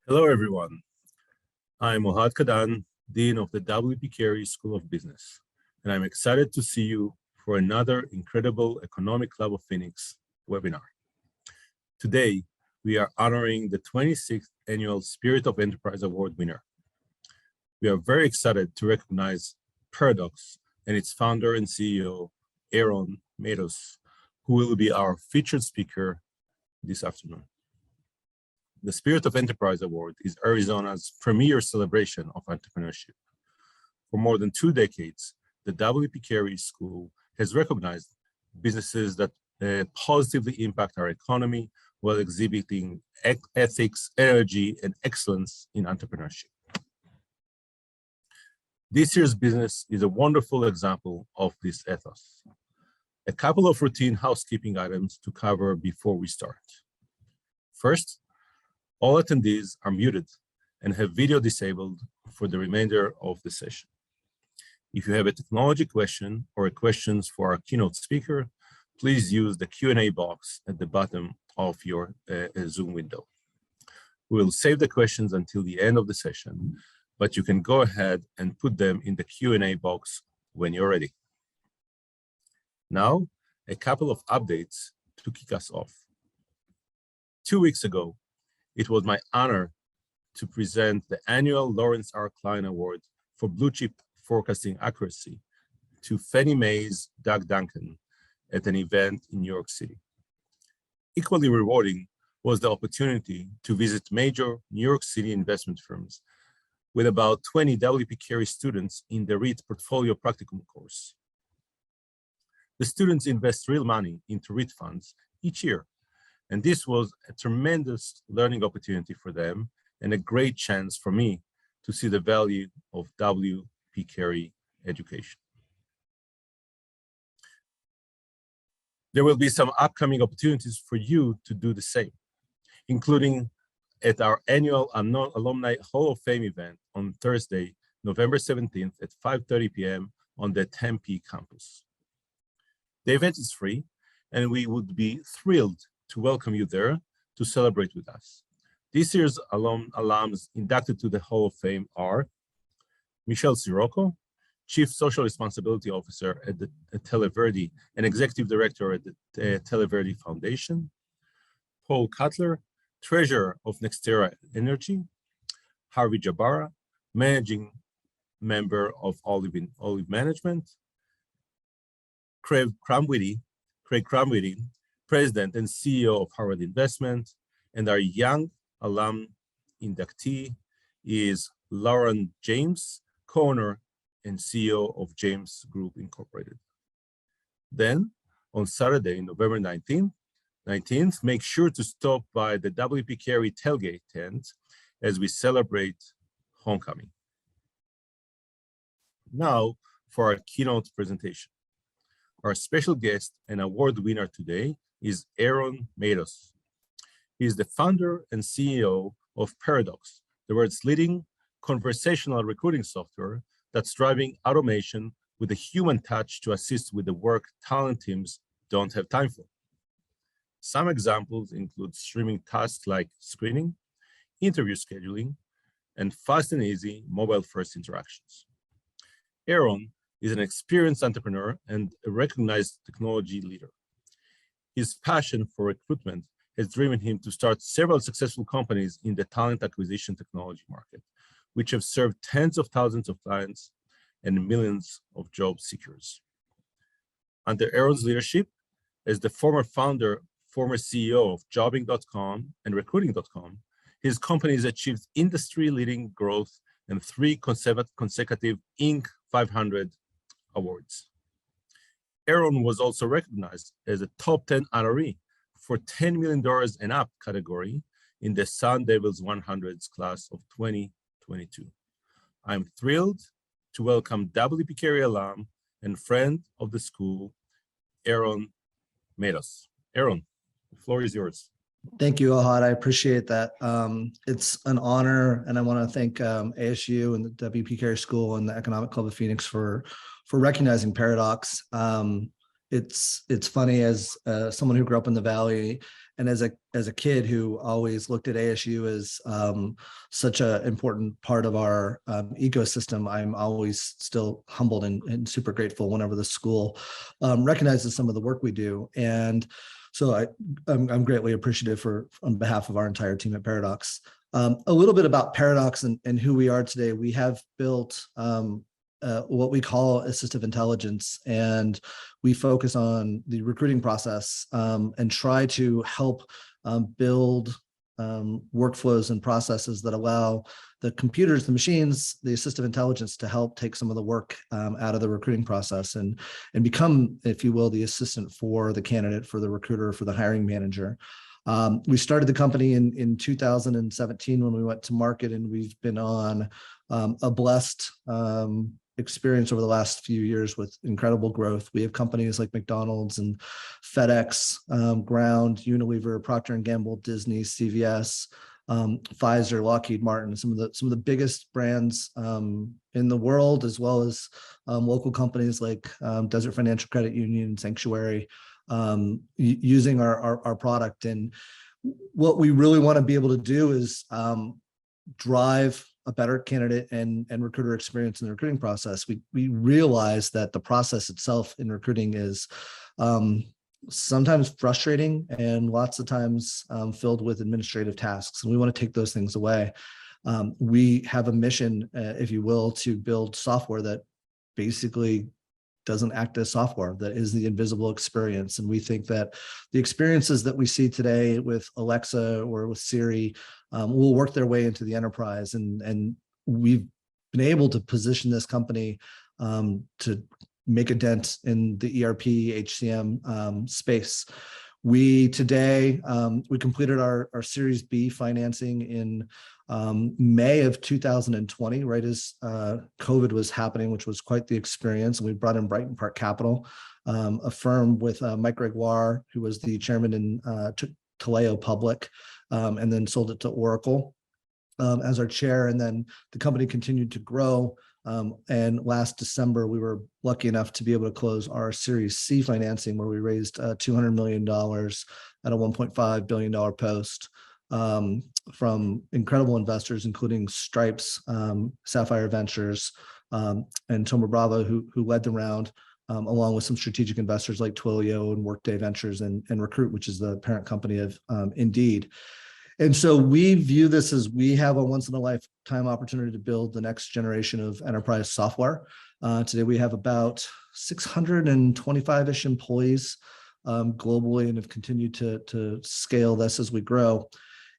Hello, everyone. I'm Ohad Kadan, Dean of the W.P. Carey School of Business, and I'm excited to see you for another incredible Economic Club of Phoenix webinar. Today, we are honoring the 26th Annual Spirit of Enterprise Award winner. We are very excited to recognize Paradox and its founder and CEO, Aaron Matos, who will be our featured speaker this afternoon. The Spirit of Enterprise Award is Arizona's premier celebration of entrepreneurship. For more than 2 decades, the W.P. Carey School has recognized businesses that positively impact our economy while exhibiting ethics, energy, and excellence in entrepreneurship. This year's business is a wonderful example of this ethos. A couple of routine housekeeping items to cover before we start. First, all attendees are muted and have video disabled for the remainder of the session. If you have a technology question or questions for our keynote speaker, please use the Q&A box at the bottom of your Zoom window. We will save the questions until the end of the session, but you can go ahead and put them in the Q&A box when you're ready. Now, a couple of updates to kick us off. 2 weeks ago, it was my honor to present the annual Lawrence R. Klein Award for Blue Chip Forecasting Accuracy to Fannie Mae's Doug Duncan at an event in New York City. Equally rewarding was the opportunity to visit major New York City investment firms with about 20 W.P. Carey students in the REIT Portfolio Practicum course. The students invest real money into REIT funds each year, and this was a tremendous learning opportunity for them and a great chance for me to see the value of W.P. Carey education. There will be some upcoming opportunities for you to do the same, including at our annual Alumni Hall of Fame event on Thursday, November 17th at 5:30 p.m. on the Tempe campus. The event is free, and we would be thrilled to welcome you there to celebrate with us. This year's alums inducted to the Hall of Fame are Michelle Sirocco, Chief Social Responsibility Officer at Televerde and Executive Director at the Televerde Foundation, Paul Cutler, Treasurer of Nextera Energy, Harvey Jabara, Managing Member of Olive Management, Craig Crumwitty, President and CEO of Harvard Investment, and our young alum inductee is Lauren James, co-owner and CEO of James Group Incorporated. Then, on Saturday, November 19th, make sure to stop by the W.P. Carey tailgate tent as we celebrate homecoming. Now, for our keynote presentation. Our special guest and award winner today is Aaron Matos. He is the founder and CEO of Paradox, the world's leading conversational recruiting software that's driving automation with a human touch to assist with the work talent teams don't have time for. Some examples include streaming tasks like screening, interview scheduling, and fast and easy mobile-first interactions. Aaron is an experienced entrepreneur and a recognized technology leader. His passion for recruitment has driven him to start several successful companies in the talent acquisition technology market, which have served tens of thousands of clients and millions of job seekers. Under Aaron's leadership, as the former founder, former CEO of jobbing.com and recruiting.com, his companies achieved industry-leading growth and 3 consecutive Inc. 500 awards. Aaron was also recognized as a top 10 honoree for $10 million and up category in the Sun Devils 100s class of 2022. I'm thrilled to welcome W.P. Carey alum and friend of the school, Aaron Matos. Aaron, the floor is yours. Thank you, Ohad. I appreciate that. It's an honor, and I want to thank ASU and the W.P. Carey School and the Economic Club of Phoenix for recognizing Paradox. it's funny as someone who grew up in the Valley and as a kid who always looked at ASU as such an important part of our ecosystem. I'm always still humbled and super grateful whenever the school recognizes some of the work we do. And so I'm greatly appreciative on behalf of our entire team at Paradox. A little bit about Paradox and who we are today. We have built what we call assistive intelligence, and we focus on the recruiting process and try to help build workflows and processes that allow the computers, the machines, the assistive intelligence to help take some of the work out of the recruiting process and become, if you will, the assistant for the candidate, for the recruiter, for the hiring manager. We started the company in 2017 when we went to market, and we've been on a blessed experience over the last few years with incredible growth. We have companies like McDonald's and FedEx, Ground, Unilever, Procter & Gamble, Disney, CVS, Pfizer, Lockheed Martin, some of the biggest brands in the world, as well as local companies like Desert Financial Credit Union, Sanctuary, using our product. And what we really want to be able to do is drive a better candidate and recruiter experience in the recruiting process. We realize that the process itself in recruiting is sometimes frustrating and lots of times filled with administrative tasks, and we want to take those things away. We have a mission, if you will, to build software that basically doesn't act as software, that is the invisible experience. And we think that the experiences that we see today with Alexa or with Siri will work their way into the enterprise. And we've been able to position this company to make a dent in the ERP, HCM space. We completed our Series B financing in May of 2020, right as COVID was happening, which was quite the experience. And we brought in Brighton Park Capital, a firm with Mike Gregoire, who was the chairman and took Taleo public, and then sold it to Oracle as our chair. And then the company continued to grow. And last December, we were lucky enough to be able to close our Series C financing, where we raised $200 million at a $1.5 billion post from incredible investors, including Stripes, Sapphire Ventures, and Toma Bravo, who led the round, along with some strategic investors like Twilio and Workday Ventures and Recruit, which is the parent company of Indeed. And so we view this as we have a once in a lifetime opportunity to build the next generation of enterprise software. Today, we have about 625-ish employees globally, and have continued to scale this as we grow.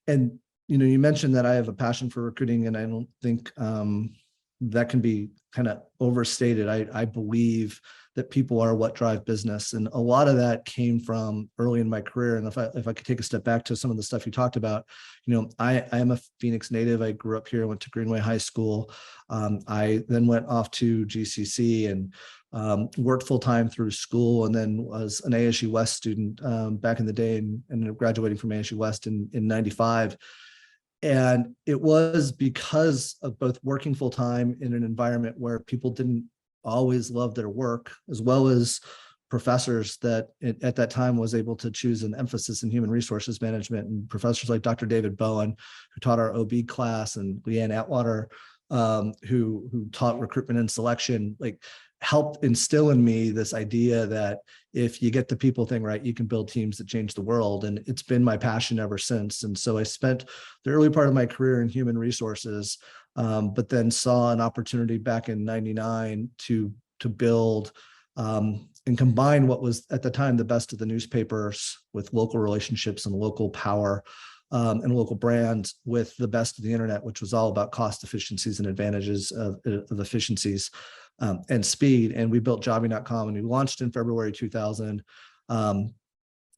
And, you mentioned that I have a passion for recruiting, and I don't think that can be kind of overstated. I believe that people are what drive business. And a lot of that came from early in my career. And if I could take a step back to some of the stuff you talked about, I am a Phoenix native. I grew up here, went to Greenway High School. I then went off to GCC and worked full-time through school, and then was an ASU West student back in the day, and graduating from ASU West in 95. And it was because of both working full-time in an environment where people didn't always love their work, as well as professors that at that time was able to choose an emphasis in human resources management, and professors like Dr. David Bowen, who taught our OB class, and Leanne Atwater, who taught recruitment and selection, helped instill in me this idea that if you get the people thing right, you can build teams that change the world. And it's been my passion ever since. And so I spent the early part of my career in human resources, but then saw an opportunity back in '99 to build and combine what was at the time the best of the newspapers with local relationships and local power and local brands with the best of the internet, which was all about cost efficiencies and advantages of efficiencies and speed. And we built jobbing.com, and we launched in February 2000.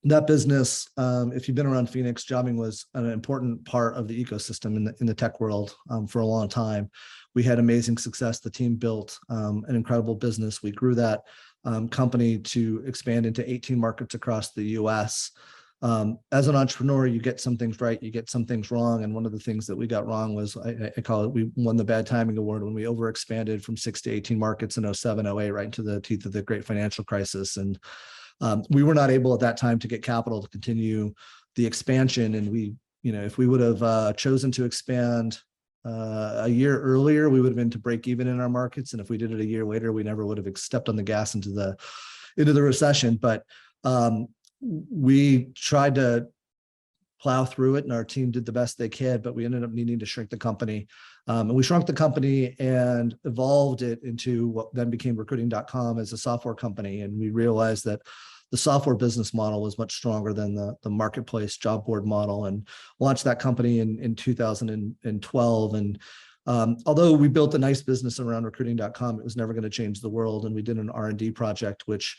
That business, if you've been around Phoenix, jobbing was an important part of the ecosystem in the tech world for a long time. We had amazing success. The team built an incredible business. We grew that company to expand into 18 markets across the US. As an entrepreneur, you get some things right, you get some things wrong. And one of the things that we got wrong was, I call it, we won the bad timing award when we overexpanded from 6 to 18 markets in 07, 08, right into the teeth of the great financial crisis. And We were not able at that time to get capital to continue the expansion. And we, if we would have chosen to expand a year earlier, we would have been to break even in our markets. And if we did it a year later, we never would have stepped on the gas into the recession. But we tried to plow through it, and our team did the best they could, but we ended up needing to shrink the company. And we shrunk the company and evolved it into what then became recruiting.com as a software company. And we realized that the software business model was much stronger than the marketplace job board model, and launched that company in 2012. And although we built a nice business around recruiting.com, it was never going to change the world. And we did an R&D project, which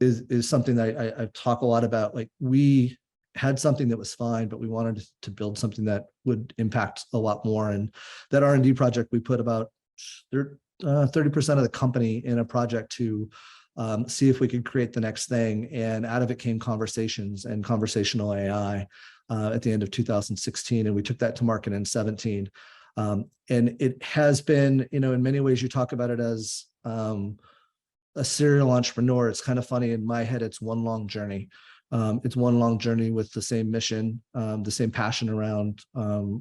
is something that I talk a lot about. Like, we had something that was fine, but we wanted to build something that would impact a lot more. And that R&D project, we put about 30% of the company in a project to see if we could create the next thing. And out of it came conversations and conversational AI at the end of 2016. And we took that to market in 17. And it has been, in many ways, you talk about it as a serial entrepreneur. It's kind of funny. In my head, it's one long journey. It's one long journey with the same mission, the same passion around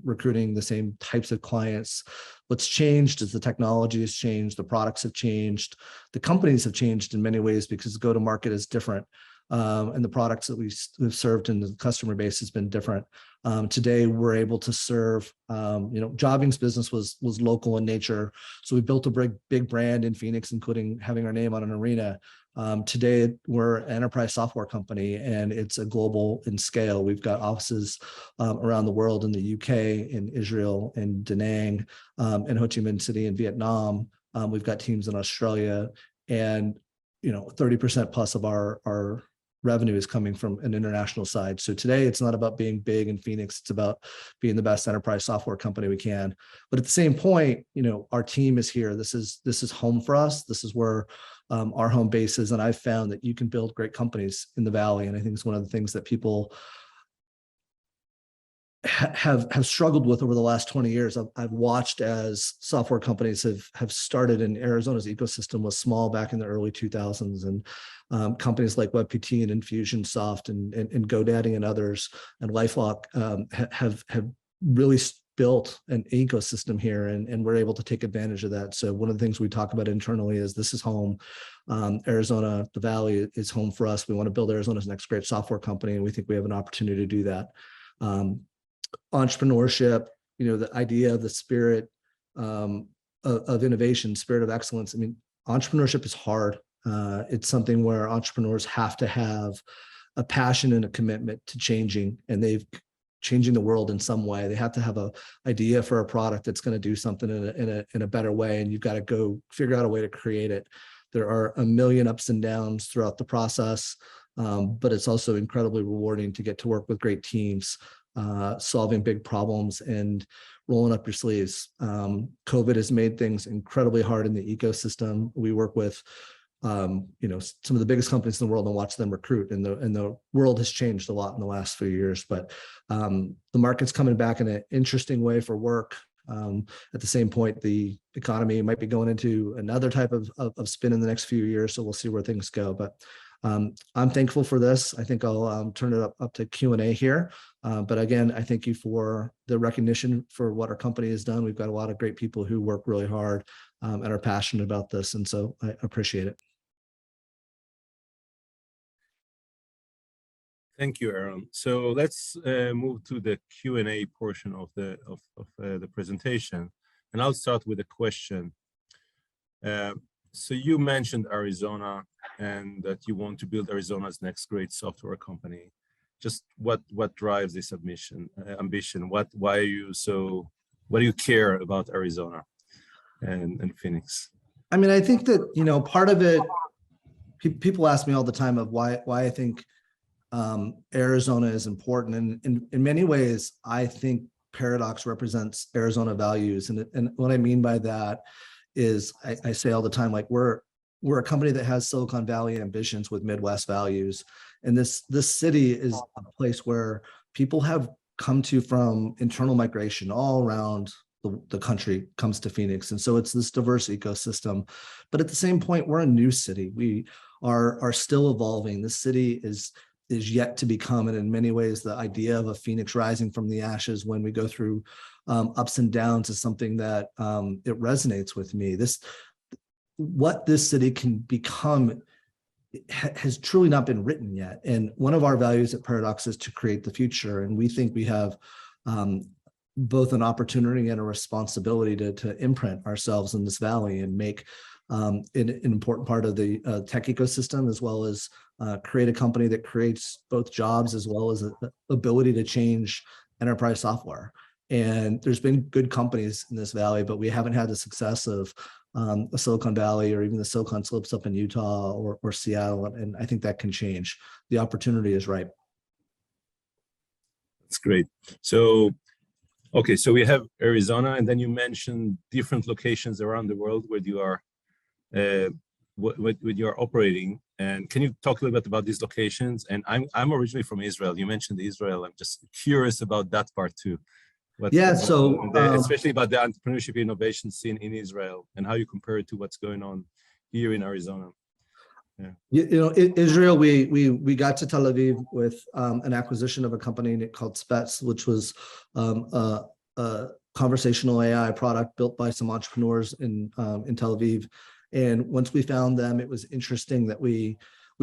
recruiting, the same types of clients. What's changed is the technology has changed, the products have changed, the companies have changed in many ways because go-to-market is different. And the products that we've served in the customer base has been different. Today, we're able to serve, Jobbing's business was local in nature. So we built a big brand in Phoenix, including having our name on an arena. Today, we're an enterprise software company, and it's a global in scale. We've got offices around the world, in the UK, in Israel, in Da Nang, in Ho Chi Minh City, in Vietnam. We've got teams in Australia, and 30% plus of our revenue is coming from an international side. So today, it's not about being big in Phoenix. It's about being the best enterprise software company we can. But at the same point, our team is here. This is home for us. This is where our home base is. And I've found that you can build great companies in the Valley. And I think it's one of the things that people have struggled with over the last 20 years. I've watched as software companies have started, and Arizona's ecosystem was small back in the early 2000s. And companies like WebPT and Infusionsoft and GoDaddy and others and LifeLock have really built an ecosystem here, and we're able to take advantage of that. So one of the things we talk about internally is this is home. Arizona, the Valley, is home for us. We want to build Arizona's next great software company, and we think we have an opportunity to do that. Entrepreneurship, the idea of the spirit of innovation, spirit of excellence. I mean, entrepreneurship is hard. It's something where entrepreneurs have to have a passion and a commitment to changing, and changing the world in some way. They have to have an idea for a product that's going to do something in a better way, and you've got to go figure out a way to create it. There are a million ups and downs throughout the process, but it's also incredibly rewarding to get to work with great teams, solving big problems and rolling up your sleeves. COVID has made things incredibly hard in the ecosystem. We work with some of the biggest companies in the world and watch them recruit, and the world has changed a lot in the last few years. But the market's coming back in an interesting way for work. At the same point, the economy might be going into another type of spin in the next few years, so we'll see where things go. But I'm thankful for this. I think I'll turn it up to Q&A here. But again, I thank you for the recognition for what our company has done. We've got a lot of great people who work really hard and are passionate about this, and so I appreciate it. Thank you, Aaron. So let's move to the Q&A portion of the presentation, and I'll start with a question. So you mentioned Arizona and that you want to build Arizona's next great software company. Just what drives this ambition? What do you care about Arizona and Phoenix? I mean, I think that, part of it, people ask me all the time of why I think Arizona is important. And in many ways, I think Paradox represents Arizona values. And what I mean by that is I say all the time, like, we're a company that has Silicon Valley ambitions with Midwest values. And this city is a place where people have come to from internal migration all around the country comes to Phoenix. And so it's this diverse ecosystem. But at the same point, we're a new city. We are still evolving. This city is yet to become, and in many ways, the idea of a phoenix rising from the ashes when we go through ups and downs is something that it resonates with me. What this city can become has truly not been written yet. And one of our values at Paradox is to create the future. And we think we have both an opportunity and a responsibility to imprint ourselves in this valley and make an important part of the tech ecosystem, as well as create a company that creates both jobs as well as the ability to change enterprise software. And there's been good companies in this valley, but we haven't had the success of a Silicon Valley or even the Silicon Slopes up in Utah or Seattle. And I think that can change. The opportunity is ripe. That's great. So, okay, so we have Arizona, and then you mentioned different locations around the world where you are operating. And can you talk a little bit about these locations? And I'm originally from Israel. You mentioned Israel. I'm just curious about that part too. Especially about the entrepreneurship innovation scene in Israel and how you compare it to what's going on here in Arizona. Yeah. Israel, we got to Tel Aviv with an acquisition of a company called Spets, which was a conversational AI product built by some entrepreneurs in Tel Aviv. And once we found them, it was interesting that we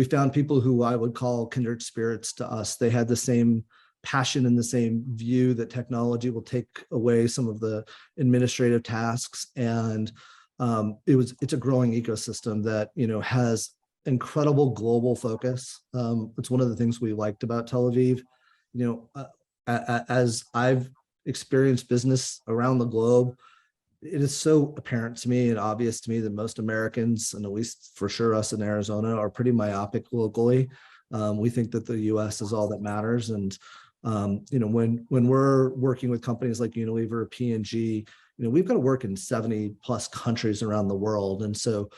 found people who I would call kindred spirits to us. They had the same passion and the same view that technology will take away some of the administrative tasks. And it's a growing ecosystem that, has incredible global focus. It's one of the things we liked about Tel Aviv. As I've experienced business around the globe, it is so apparent to me and obvious to me that most Americans, and at least for sure us in Arizona, are pretty myopic locally. We think that the U.S. is all that matters. And when we're working with companies like Unilever, P&G, we've got to work in 70 plus countries around the world. And so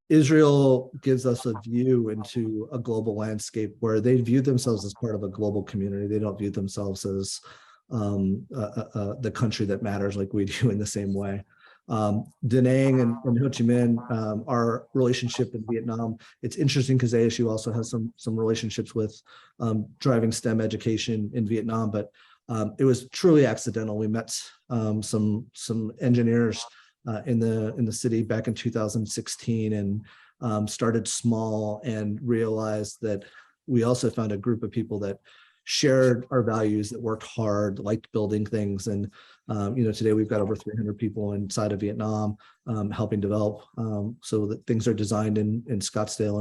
Israel gives us a view into a global landscape where they view themselves as part of a global community. They don't view themselves as the country that matters like we do in the same way. Da Nang and Ho Chi Minh, our relationship in Vietnam, it's interesting because ASU also has some relationships with driving STEM education in Vietnam, but it was truly accidental. We met some engineers in the city back in 2016 and started small and realized that we also found a group of people that shared our values, that worked hard, liked building things. And, today we've got over 300 people inside of Vietnam helping develop so that things are designed in Scottsdale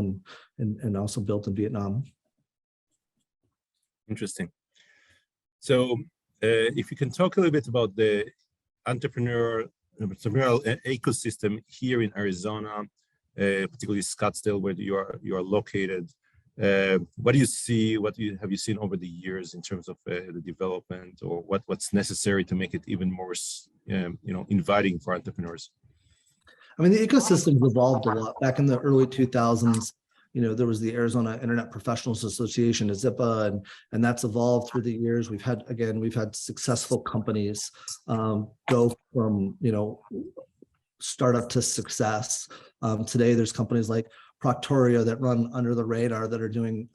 and also built in Vietnam. Interesting. So if you can talk a little bit about the entrepreneurial ecosystem here in Arizona, particularly Scottsdale, where you are located. What do you see? Have you seen over the years in terms of the development, or what's necessary to make it even more, inviting for entrepreneurs? I mean, the ecosystem's evolved a lot. Back in the early 2000s, there was the Arizona Internet Professionals Association, AZIPA, and that's evolved through the years. We've had successful companies go from, startup to success. Today, there's companies like Proctorio that run under the radar that are doing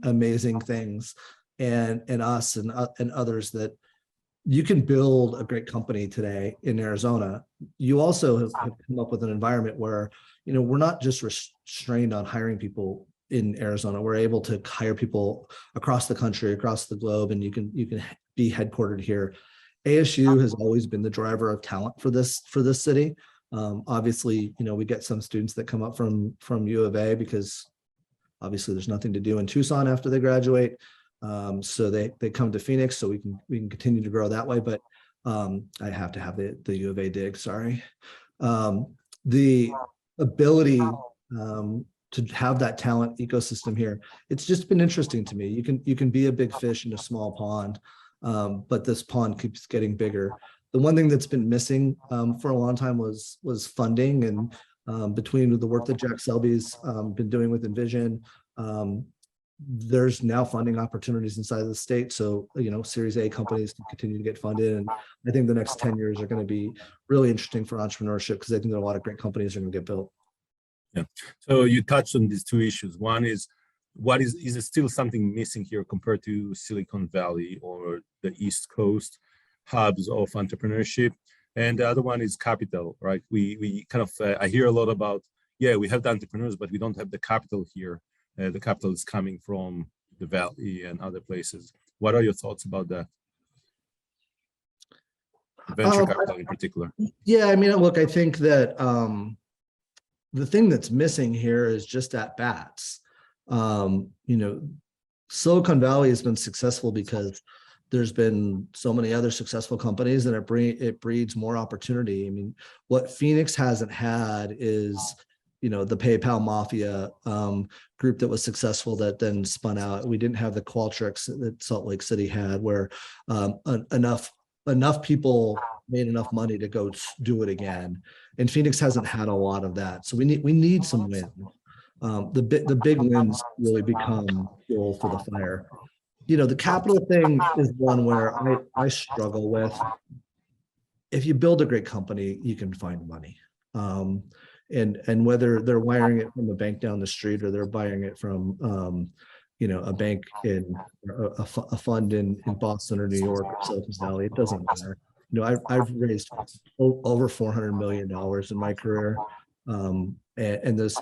amazing things, and us and others that you can build a great company today in Arizona. You also have come up with an environment where we're not just restrained on hiring people in Arizona. We're able to hire people across the country, across the globe, and you can be headquartered here. ASU has always been the driver of talent for this city. Obviously, we get some students that come up from U of A because obviously there's nothing to do in Tucson after they graduate. So they come to Phoenix so we can continue to grow that way. But I have to have the U of A dig, sorry. The ability to have that talent ecosystem here, it's just been interesting to me. You can be a big fish in a small pond, but this pond keeps getting bigger. The one thing that's been missing for a long time was funding, and between the work that Jack Selby's been doing with Envision, there's now funding opportunities inside of the state. So, Series A companies can continue to get funded. And I think the next 10 years are going to be really interesting for entrepreneurship because I think there are a lot of great companies that are going to get built. Yeah. So you touched on these two issues. One is, is it still something missing here compared to Silicon Valley or the East Coast hubs of entrepreneurship? And the other one is capital, right? We kind of, I hear a lot about, yeah, we have the entrepreneurs, but we don't have the capital here. The capital is coming from the Valley and other places. What are your thoughts about that? Venture capital in particular. Yeah, I mean, look, I think that the thing that's missing here is just at bats. Silicon Valley has been successful because there's been so many other successful companies, and it breeds more opportunity. I mean, what Phoenix hasn't had is, the PayPal mafia group that was successful that then spun out. We didn't have the Qualtrics that Salt Lake City had, where enough people made enough money to go do it again. And Phoenix hasn't had a lot of that. So we need some wins. The big wins really become fuel for the fire. The capital thing is one where I struggle with. If you build a great company, you can find money. And whether they're wiring it from a bank down the street or they're buying it from a bank in a fund in Boston or New York or Silicon Valley, it doesn't matter. I've raised over $400 million in my career, and those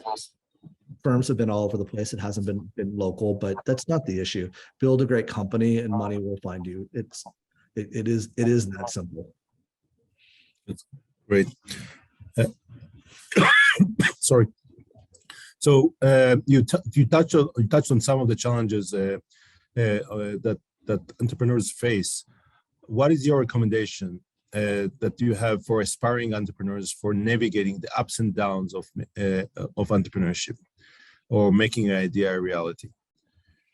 firms have been all over the place. It hasn't been local, but that's not the issue. Build a great company, and money will find you. It is that simple. That's great. Sorry. So you touched on some of the challenges that entrepreneurs face. What is your recommendation that you have for aspiring entrepreneurs for navigating the ups and downs of entrepreneurship or making an idea a reality?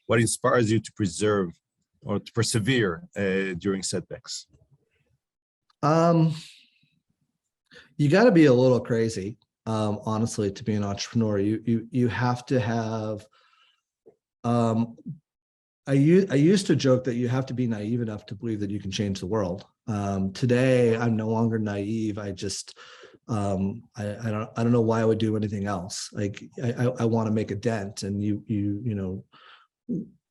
What inspires you to preserve or to persevere during setbacks? You got to be a little crazy, honestly, to be an entrepreneur. You have to have. I used to joke that you have to be naive enough to believe that you can change the world. Today, I'm no longer naive. I just I don't know why I would do anything else. Like I want to make a dent, and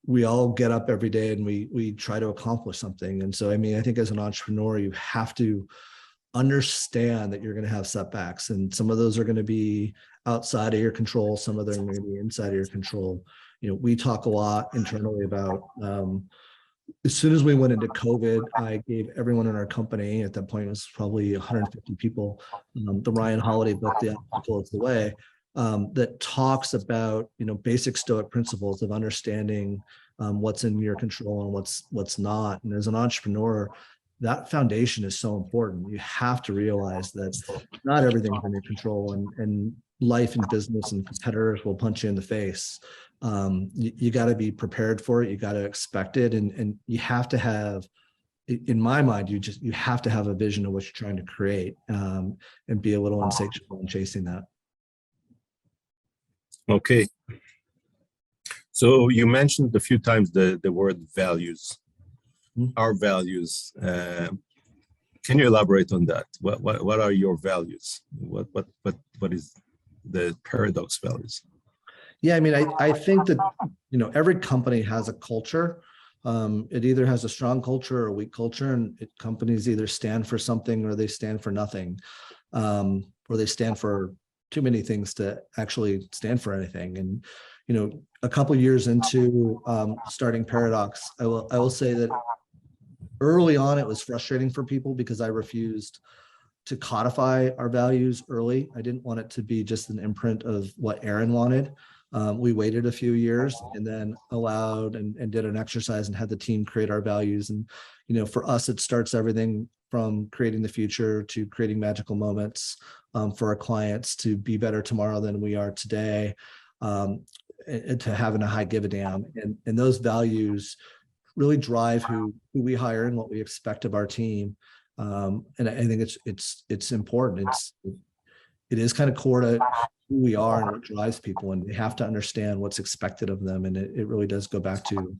we all get up every day and we try to accomplish something. And so, I mean, I think as an entrepreneur, you have to understand that you're going to have setbacks, and some of those are going to be outside of your control. Some of them are going to be inside of your control. We talk a lot internally about, as soon as we went into COVID, I gave everyone in our company, at that point it was probably 150 people, the Ryan Holiday book, The Obstacle is the Way, that talks about, basic Stoic principles of understanding what's in your control and what's not. And as an entrepreneur, that foundation is so important. You have to realize that not everything's in your control, and life and business and competitors will punch you in the face. You got to be prepared for it. You got to expect it. And you have to have, in my mind, you have to have a vision of what you're trying to create, and be a little insatiable in chasing that. Okay. So you mentioned a few times the word values. Our values. Can you elaborate on that? What are your values? What is the Paradox values? Yeah, I mean, I think that every company has a culture. It either has a strong culture or a weak culture, and companies either stand for something or they stand for nothing, or they stand for too many things to actually stand for anything. And a couple of years into starting Paradox, I will say that early on, it was frustrating for people because I refused to codify our values early. I didn't want it to be just an imprint of what Aaron wanted. We waited a few years and then allowed and did an exercise and had the team create our values. And, for us, it starts everything from creating the future to creating magical moments for our clients to be better tomorrow than we are today, and to having a high give a damn. And those values really drive who we hire and what we expect of our team. And I think it's important. It is kind of core to who we are and what drives people, and they have to understand what's expected of them. And it really does go back to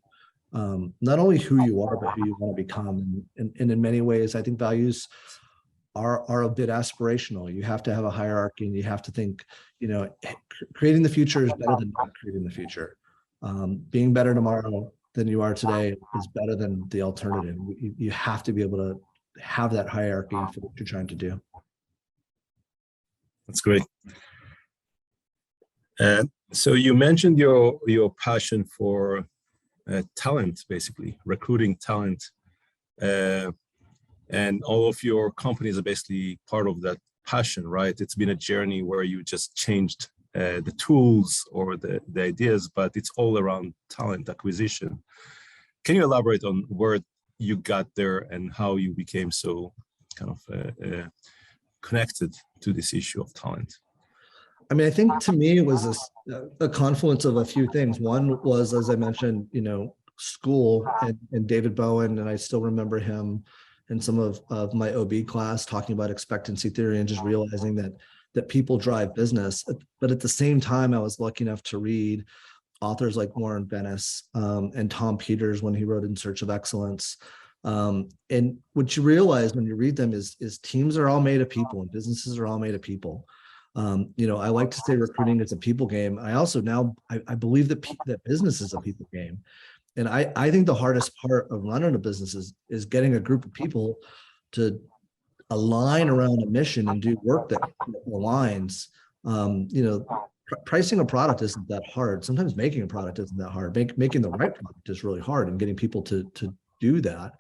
not only who you are, but who you want to become. And in many ways, I think values are a bit aspirational. You have to have a hierarchy, and you have to think, creating the future is better than not creating the future. Being better tomorrow than you are today is better than the alternative. You have to be able to have that hierarchy for what you're trying to do. That's great. So you mentioned your passion for talent, basically recruiting talent, and all of your companies are basically part of that passion, right? It's been a journey where you just changed the tools or the ideas, but it's all around talent acquisition. Can you elaborate on where you got there and how you became so kind of connected to this issue of talent? I mean, I think to me, it was a confluence of a few things. One was, as I mentioned, school and David Bowen, and I still remember him in some of my OB class talking about expectancy theory and just realizing that people drive business. But at the same time, I was lucky enough to read authors like Warren Bennis and Tom Peters when he wrote In Search of Excellence. And what you realize when you read them is teams are all made of people and businesses are all made of people. I like to say recruiting is a people game. I also I believe that business is a people game. And I think the hardest part of running a business is getting a group of people to align around a mission and do work that aligns. Pricing a product isn't that hard. Sometimes making a product isn't that hard. Making the right product is really hard, and getting people to do that.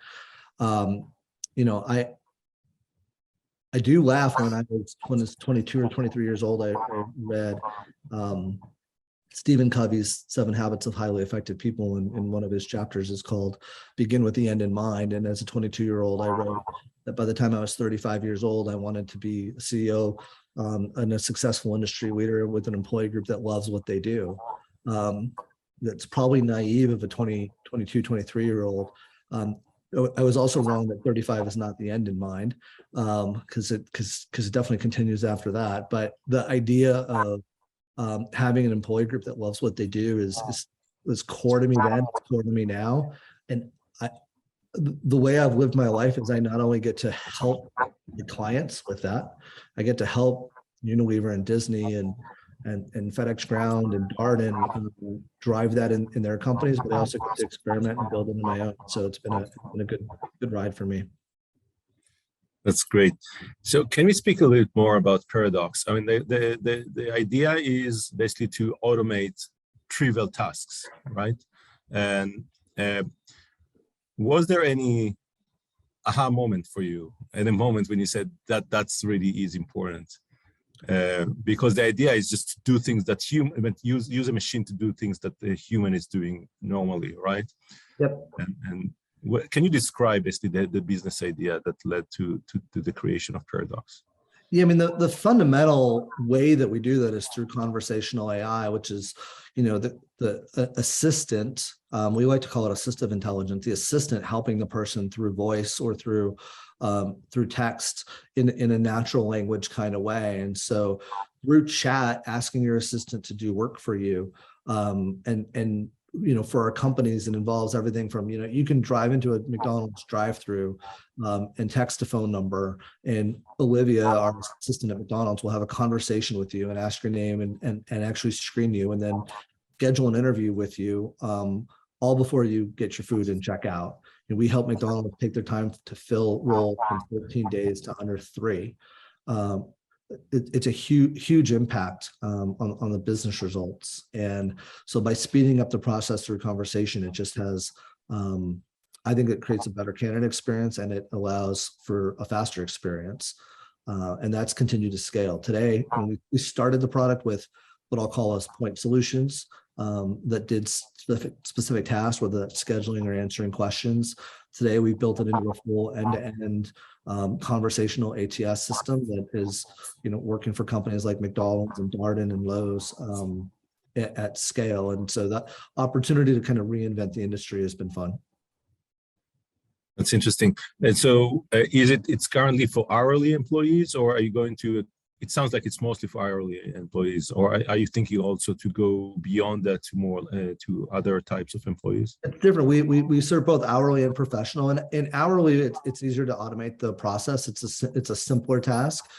I do laugh when I was 22 or 23 years old. I read Stephen Covey's 7 Habits of Highly Effective People, and one of his chapters is called Begin with the End in Mind. And as a 22-year-old, I wrote that by the time I was 35 years old, I wanted to be a CEO and a successful industry leader with an employee group that loves what they do. That's probably naive of a 22, 23-year-old. I was also wrong that 35 is not the end in mind, because it definitely continues after that. But the idea of having an employee group that loves what they do is core to me then, it's core to me now. And the way I've lived my life is I not only get to help the clients with that, I get to help Unilever and Disney and FedEx Ground and Darden drive that in their companies, but I also get to experiment and build it in my own. So it's been a good ride for me. That's great. So can we speak a little bit more about Paradox? I mean, the idea is basically to automate trivial tasks, right? And was there any aha moment for you, and a moment when you said that's really is important? Because the idea is just to do things that use a machine to do things that the human is doing normally, right? Yep. And can you describe basically the business idea that led to the creation of Paradox? Yeah, I mean, the fundamental way that we do that is through conversational AI, which is, the assistant. We like to call it assistive intelligence. The assistant helping the person through voice or through text in a natural language kind of way. And so through chat, asking your assistant to do work for you, and for our companies, it involves everything from, you can drive into a McDonald's drive-through and text a phone number, and Olivia, our assistant at McDonald's, will have a conversation with you and ask your name and actually screen you and then schedule an interview with you all before you get your food and check out. And we help McDonald's take their time to fill roll from 14 days to under 3. It's a huge impact on the business results. And so by speeding up the process through conversation, it just has, I think it creates a better candidate experience, and it allows for a faster experience. And that's continued to scale. Today, when we started the product with what I'll call as point solutions that did specific tasks, whether that's scheduling or answering questions. Today, we've built it into a full end-to-end conversational ATS system that is, working for companies like McDonald's and Darden and Lowe's at scale. And so that opportunity to kind of reinvent the industry has been fun. That's interesting. And so it's currently for hourly employees, or are you going to it sounds like it's mostly for hourly employees, or are you thinking also to go beyond that to more to other types of employees? It's different. We serve both hourly and professional. And in hourly, it's easier to automate the process. It's a simpler task.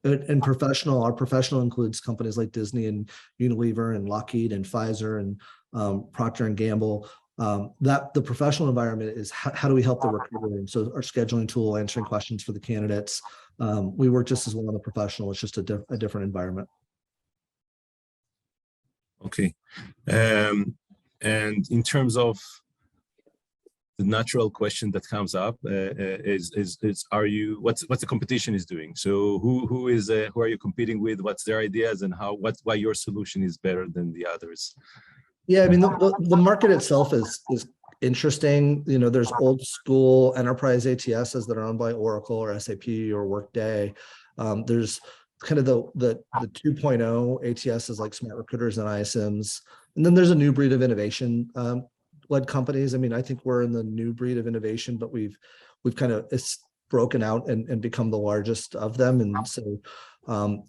And professional, our professional includes companies like Disney and Unilever and Lockheed and Pfizer and Procter and Gamble. That the professional environment is how do we help the recruiter? And so our scheduling tool, answering questions for the candidates. We work just as well on the professional. It's just a different environment. Okay. And in terms of the natural question that comes up is are you what's the competition is doing? So who are you competing with? What's their ideas, and why your solution is better than the others? Yeah, I mean the market itself is interesting. You know, there's old school enterprise ATSs that are owned by Oracle or SAP or Workday. There's kind of the 2.0 ATSs like Smart Recruiters and ISMs, and then there's a new breed of innovation led companies. I mean, I think we're in the new breed of innovation, but we've kind of broken out and become the largest of them. And so,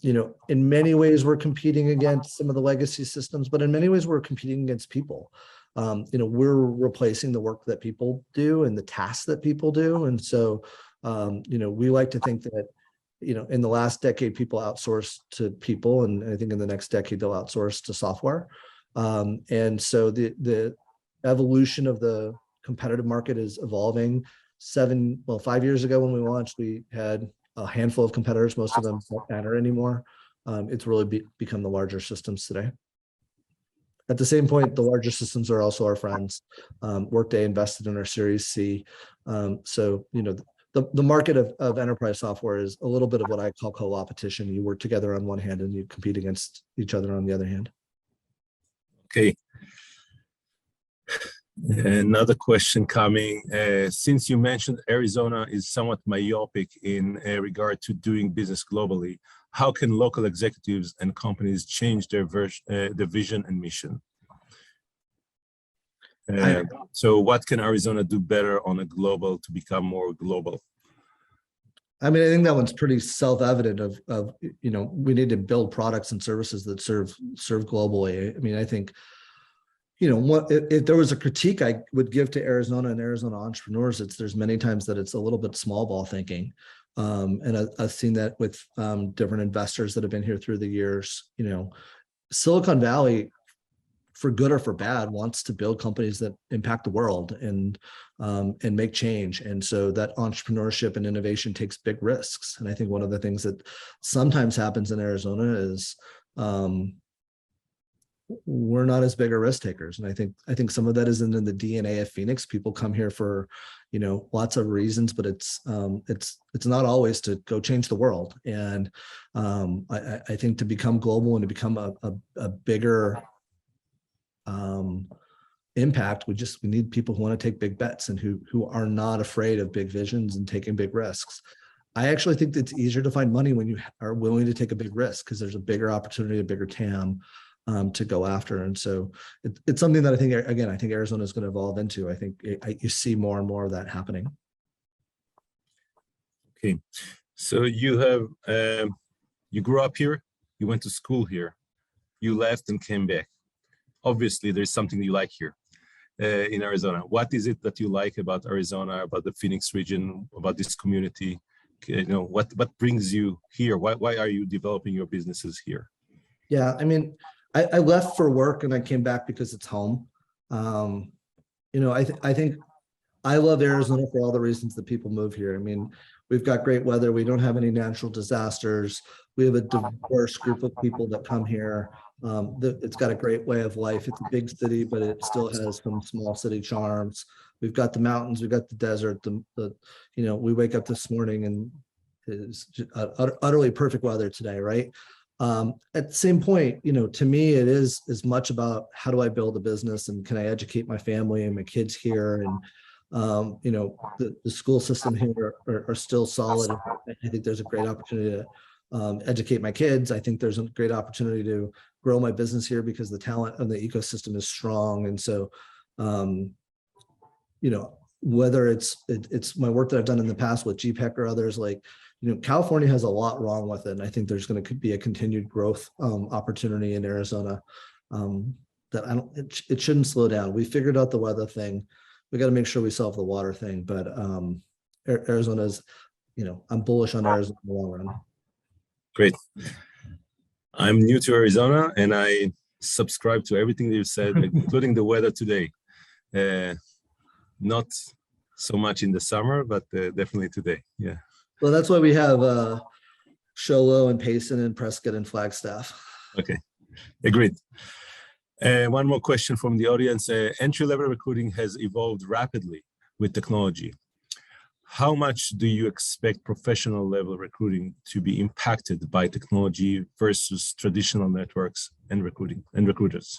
you know, in many ways we're competing against some of the legacy systems, but in many ways we're competing against people. You know, we're replacing the work that people do and the tasks that people do. And so, you know, we like to think that, you know, in the last decade, people outsourced to people, and I think in the next decade they'll outsource to software. And so the evolution of the competitive market is evolving. 5 years ago when we launched, we had a handful of competitors. Most of them don't matter anymore. It's really become the larger systems today. At the same point, the larger systems are also our friends. Workday invested in our Series C. So, you know, the market of enterprise software is a little bit of what I call co-opetition. You work together on one hand and you compete against each other on the other hand. Okay. Another question coming. Since you mentioned Arizona is somewhat myopic in regard to doing business globally, how can local executives and companies change their vision and mission? So what can Arizona do better on a global to become more global? I mean, I think that one's pretty self-evident of, you know, we need to build products and services that serve globally. I mean, I think, you know, if there was a critique I would give to Arizona and Arizona entrepreneurs, there's many times that it's a little bit small ball thinking. And I've seen that with different investors that have been here through the years. You know, Silicon Valley, for good or for bad, wants to build companies that impact the world and make change. And so that entrepreneurship and innovation takes big risks. And I think one of the things that sometimes happens in Arizona is we're not as big a risk takers. And I think some of that isn't in the DNA of Phoenix. People come here for, you know, lots of reasons, but it's not always to go change the world. And I think to become global and to become a bigger impact, we need people who want to take big bets and who are not afraid of big visions and taking big risks. I actually think that it's easier to find money when you are willing to take a big risk, because there's a bigger opportunity, a bigger TAM to go after. And so it's something that I think Arizona is going to evolve into. I think you see more and more of that happening. Okay. So you grew up here, you went to school here, you left and came back. Obviously, there's something you like here in Arizona. What is it that you like about Arizona, about the Phoenix region, about this community? You know, what brings you here? Why are you developing your businesses here? Yeah, I mean, I left for work and I came back because it's home. You know, I think I love Arizona for all the reasons that people move here. I mean, we've got great weather. We don't have any natural disasters. We have a diverse group of people that come here. It's got a great way of life. It's a big city, but it still has some small city charms. We've got the mountains, we've got the desert. You know, we wake up this morning and it's utterly perfect weather today, right? At the same point, you know, to me, it is as much about how do I build a business and can I educate my family and my kids here? And, you know, the school system here are still solid. I think there's a great opportunity to educate my kids. I think there's a great opportunity to grow my business here because the talent and the ecosystem is strong. And so, you know, whether it's my work that I've done in the past with GPEC or others, like, California has a lot wrong with it. And I think there's going to be a continued growth opportunity in Arizona that it shouldn't slow down. We figured out the weather thing. We got to make sure we solve the water thing. But Arizona's, I'm bullish on Arizona in the long run. Great. I'm new to Arizona and I subscribe to everything that you said, including the weather today. Not so much in the summer, but definitely today. Yeah. Well, that's why we have Sholo and Payson and Prescott and Flagstaff. Okay, agreed. One more question from the audience. Entry-level recruiting has evolved rapidly with technology. How much do you expect professional level recruiting to be impacted by technology versus traditional networks and recruiters?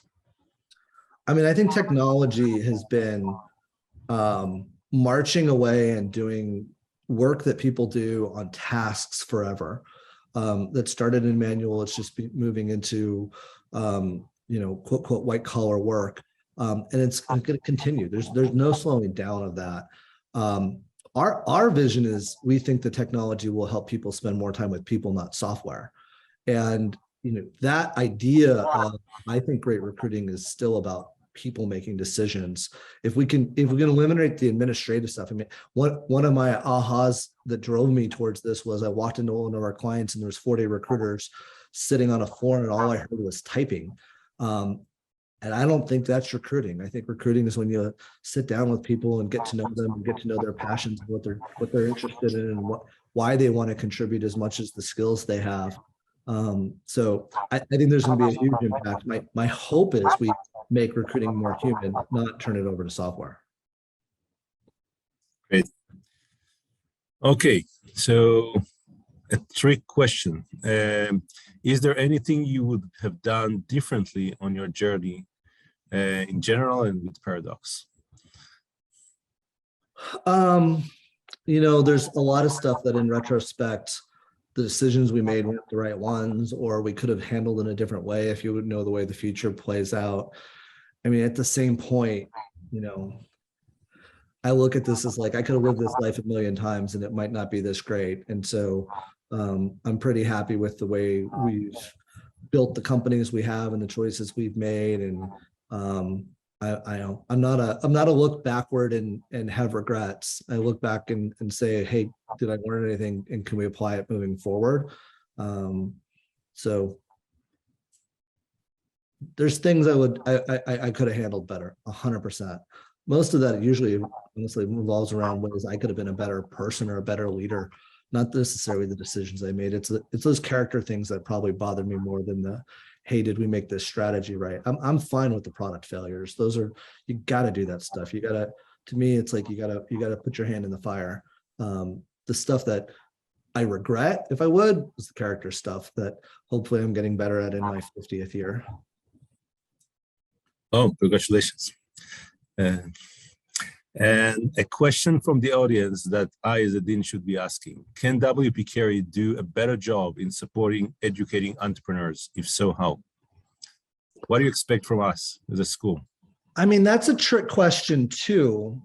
I mean, I think technology has been marching away and doing work that people do on tasks forever. That started in manual, it's just moving into quote, quote, white collar work. And it's going to continue. There's no slowing down of that. Our vision is we think the technology will help people spend more time with people, not software. And that idea of, I think great recruiting is still about people making decisions. If we can eliminate the administrative stuff. I mean, one of my ahas that drove me towards this was I walked into one of our clients and there was 40 recruiters sitting on a floor and all I heard was typing. And I don't think that's recruiting. I think recruiting is when you sit down with people and get to know them and get to know their passions, what they're interested in, and why they want to contribute as much as the skills they have. So I think there's going to be a huge impact. My hope is we make recruiting more human, not turn it over to software. Great. Okay, so a trick question. Is there anything you would have done differently on your journey in general and with Paradox? There's a lot of stuff that in retrospect, the decisions we made weren't the right ones, or we could have handled in a different way if you would know the way the future plays out. I mean, at the same point, I look at this as like, I could have lived this life a million times and it might not be this great. And so I'm pretty happy with the way we've built the companies we have and the choices we've made. And I'm not a look backward and have regrets. I look back and say, hey, did I learn anything and can we apply it moving forward? So there's things I could have handled better, 100%. Most of that usually honestly revolves around ways I could have been a better person or a better leader, not necessarily the decisions I made. It's those character things that probably bothered me more than the, hey, did we make this strategy right? I'm fine with the product failures. Those are, you got to do that stuff. To me, it's like you got to put your hand in the fire. The stuff that I regret, if I would, was the character stuff that hopefully I'm getting better at in my 50th year. Oh, congratulations. And a question from the audience that I, as a dean, should be asking. Can WP Carey do a better job in supporting, educating entrepreneurs? If so, how? What do you expect from us as a school? I mean, that's a trick question too.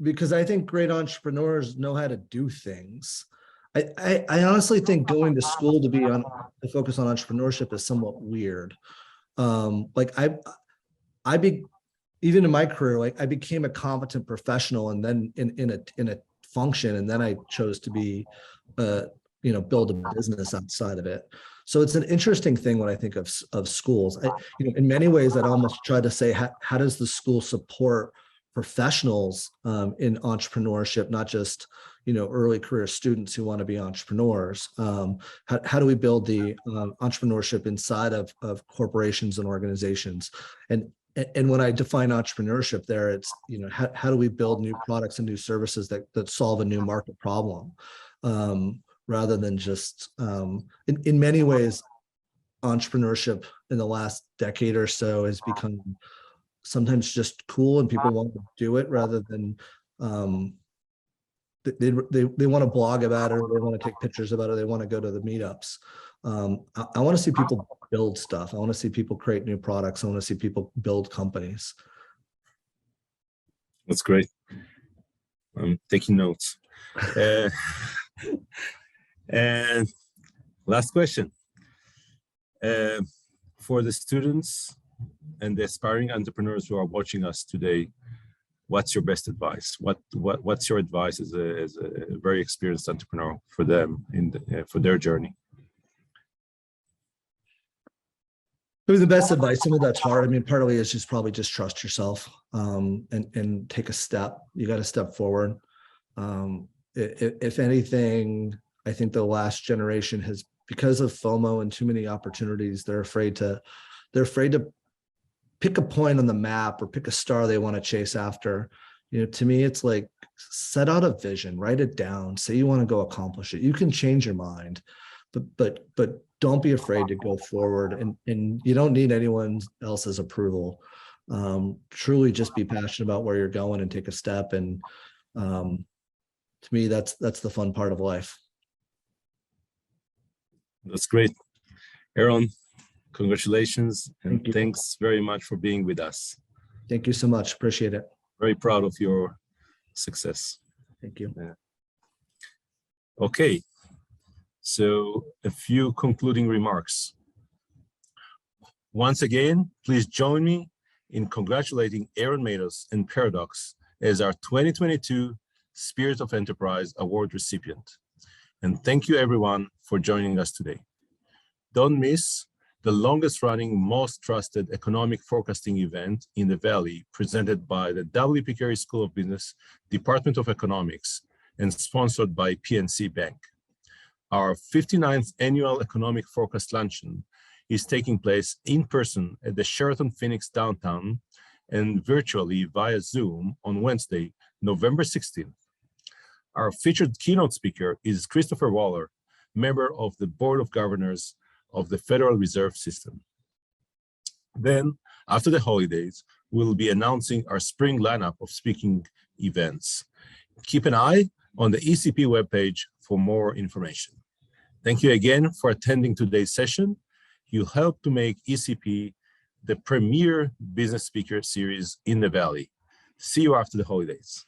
Because I think great entrepreneurs know how to do things. I honestly think going to school to focus on entrepreneurship is somewhat weird. Even in my career, like I became a competent professional and then in a function, and then I chose to be, build a business outside of it. So it's an interesting thing when I think of schools. In many ways, I'd almost try to say, how does the school support professionals in entrepreneurship, not just early career students who want to be entrepreneurs? How do we build the entrepreneurship inside of corporations and organizations? And when I define entrepreneurship there, it's, how do we build new products and new services that solve a new market problem, rather than just, in many ways, entrepreneurship in the last decade or so has become sometimes just cool and people want to do it rather than, they want to blog about it, or they want to take pictures about it, they want to go to the meetups. I want to see people build stuff. I want to see people create new products. I want to see people build companies. That's great. I'm taking notes. And last question. For the students and the aspiring entrepreneurs who are watching us today, what's your best advice? What's your advice as a very experienced entrepreneur for them for their journey? I mean, the best advice, some of that's hard. I mean, partly is just probably just trust yourself, and take a step. You got to step forward. If anything, I think the last generation has, because of FOMO and too many opportunities, they're afraid to pick a point on the map or pick a star they want to chase after. You know, to me, it's like, set out a vision, write it down, say you want to go accomplish it. You can change your mind, but don't be afraid to go forward, and you don't need anyone else's approval. Truly just be passionate about where you're going and take a step. And to me, that's the fun part of life. That's great. Aaron, congratulations, and Thank you. Thanks very much for being with us. Thank you so much. Appreciate it. Very proud of your success. Thank you. Yeah. Okay, so a few concluding remarks. Once again, please join me in congratulating Aaron Matos and Paradox as our 2022 Spirit of Enterprise Award recipient. And thank you everyone for joining us today. Don't miss the longest running, most trusted economic forecasting event in the Valley, presented by the W.P. Carey School of Business, Department of Economics, and sponsored by PNC Bank. Our 59th annual economic forecast luncheon is taking place in person at the Sheraton Phoenix downtown and virtually via Zoom on Wednesday, November 16th. Our featured keynote speaker is Christopher Waller, member of the Board of Governors of the Federal Reserve System. Then, after the holidays, we'll be announcing our spring lineup of speaking events. Keep an eye on the ECP webpage for more information. Thank you again for attending today's session. You help to make ECP the premier business speaker series in the Valley. See you after the holidays.